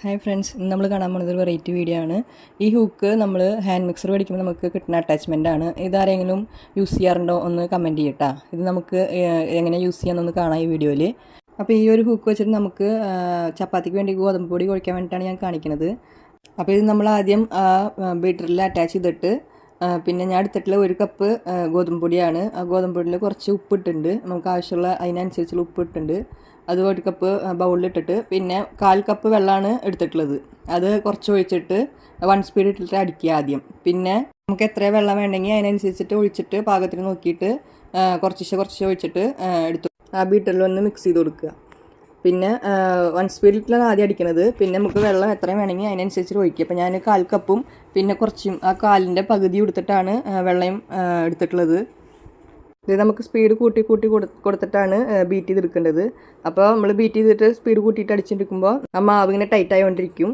Hi friends, ഇന്ന് നമ്മൾ കാണാൻ പോകുന്നത് ഒരു വെറൈറ്റി വീഡിയോ ആണ്. ഈ ഹൂക്ക് നമ്മൾ ഹാൻഡ് മിക്സർ മേടിക്കുമ്പോൾ നമുക്ക് കിട്ടുന്ന അറ്റാച്ച്മെൻ്റ് ആണ്. ഇതാരെങ്കിലും യൂസ് ചെയ്യാറുണ്ടോ ഒന്ന് കമൻറ്റ് ചെയ്യട്ടാ. ഇത് നമുക്ക് എങ്ങനെ യൂസ് ചെയ്യാമെന്നൊന്ന് കാണാം ഈ വീഡിയോയിൽ. അപ്പോൾ ഈ ഒരു ഹൂക്ക് വെച്ചിട്ട് നമുക്ക് ചപ്പാത്തിക്ക് വേണ്ടി ഗോതമ്പ് പൊടി കുഴയ്ക്കാൻ വേണ്ടിയിട്ടാണ് ഞാൻ കാണിക്കുന്നത്. അപ്പോൾ ഇത് നമ്മൾ ആദ്യം ബീറ്ററിൽ അറ്റാച്ച് ചെയ്തിട്ട് പിന്നെ ഞാൻ എടുത്തിട്ടുള്ള 1 കപ്പ് ഗോതമ്പ് പൊടിയാണ്. ആ ഗോതമ്പ് പൊടിയിൽ കുറച്ച് ഉപ്പിട്ടുണ്ട്, നമുക്ക് ആവശ്യമുള്ള അതിനനുസരിച്ചുള്ള ഉപ്പിട്ടുണ്ട്. അത് 1 കപ്പ് ബൗളിലിട്ടിട്ട് പിന്നെ 1/4 കപ്പ് വെള്ളമാണ് എടുത്തിട്ടുള്ളത്. അത് കുറച്ച് ഒഴിച്ചിട്ട് 1 സ്പീഡ് ഇട്ടിട്ട് അടിക്കുക ആദ്യം. പിന്നെ നമുക്ക് എത്ര വെള്ളം വേണമെങ്കിൽ അതിനനുസരിച്ചിട്ട് ഒഴിച്ചിട്ട് പാകത്തിന് നോക്കിയിട്ട് കുറച്ച് ഒഴിച്ചിട്ട് എടുത്തു ആ ബീറ്ററിൽ ഒന്ന് മിക്സ് ചെയ്ത് കൊടുക്കുക. പിന്നെ 1 സ്പീഡിലാണ് ആദ്യം അടിക്കുന്നത്. പിന്നെ നമുക്ക് വെള്ളം എത്രയും വേണമെങ്കിൽ അതിനനുസരിച്ച് ഒഴിക്കുക. അപ്പോൾ ഞാൻ 1/4 കപ്പും പിന്നെ കുറച്ചും ആ കാലിൻ്റെ പകുതി എടുത്തിട്ടാണ് വെള്ളം എടുത്തിട്ടുള്ളത്. ഇത് നമുക്ക് സ്പീഡ് കൂട്ടി കൊടുത്തിട്ടാണ് ബീറ്റ് ചെയ്തെടുക്കേണ്ടത്. അപ്പോൾ നമ്മൾ ബീറ്റ് ചെയ്തിട്ട് സ്പീഡ് കൂട്ടിയിട്ട് അടിച്ചിരിക്കുമ്പോൾ ആ മാവ് ഇങ്ങനെ ടൈറ്റ് ആയിക്കൊണ്ടിരിക്കും.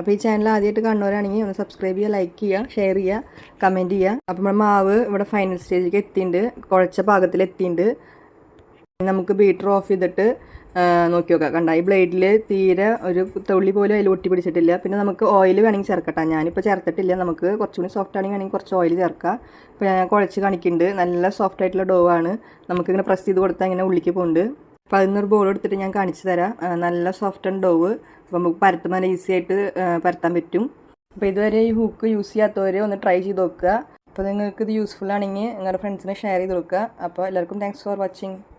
അപ്പോൾ ഈ ചാനൽ ആദ്യമായിട്ട് കാണുന്നവരാണെങ്കിൽ ഒന്ന് സബ്സ്ക്രൈബ് ചെയ്യുക, ലൈക്ക് ചെയ്യുക, ഷെയർ ചെയ്യുക, കമൻറ്റ് ചെയ്യുക. അപ്പോൾ നമ്മുടെ മാവ് ഇവിടെ ഫൈനൽ സ്റ്റേജിലേക്ക് എത്തിയിട്ടുണ്ട്, കുഴച്ച പാകത്തിൽ എത്തിയിട്ടുണ്ട്. നമുക്ക് ബീറ്റർ ഓഫ് ചെയ്തിട്ട് നോക്കി നോക്കാം. കണ്ട, ഈ ബ്ലേഡിൽ തീരെ ഒരു തുള്ളി പോലും അതിൽ ഒട്ടി പിടിച്ചിട്ടില്ല. പിന്നെ നമുക്ക് ഓയിൽ വേണമെങ്കിൽ ചേർക്കട്ടെ. ഞാനിപ്പോൾ ചേർത്തിട്ടില്ല. നമുക്ക് കുറച്ചുകൂടി സോഫ്റ്റ് ആണെങ്കിൽ വേണമെങ്കിൽ കുറച്ച് ഓയിൽ ചേർക്കാം. ഇപ്പോൾ ഞാൻ കുഴച്ച് കാണിക്കുന്നുണ്ട്. നല്ല സോഫ്റ്റ് ആയിട്ടുള്ള ഡോ ആണ്. നമുക്കിങ്ങനെ പ്രസ് ചെയ്ത് കൊടുത്താൽ ഇങ്ങനെ ഉള്ളിലേക്ക് പോകുന്നുണ്ട്. അപ്പോൾ അതിനൊരു ബോൾ എടുത്തിട്ട് ഞാൻ കാണിച്ചു തരാം. നല്ല സോഫ്റ്റ് ആൻഡ് ഡോവ്. അപ്പോൾ നമുക്ക് പരത്തുമ്പോൾ ഈസി ആയിട്ട് പരത്താൻ പറ്റും. അപ്പോൾ ഇതുവരെ ഈ ഹൂക്ക് യൂസ് ചെയ്യാത്തവരെ ഒന്ന് ട്രൈ ചെയ്ത് നോക്കുക. അപ്പോൾ നിങ്ങൾക്ക് ഇത് യൂസ്ഫുൾ ആണെങ്കിൽ നിങ്ങളുടെ ഫ്രണ്ട്സിനെ ഷെയർ ചെയ്ത് കൊടുക്കുക. അപ്പോൾ എല്ലാവർക്കും താങ്ക്സ് ഫോർ വാച്ചിങ്.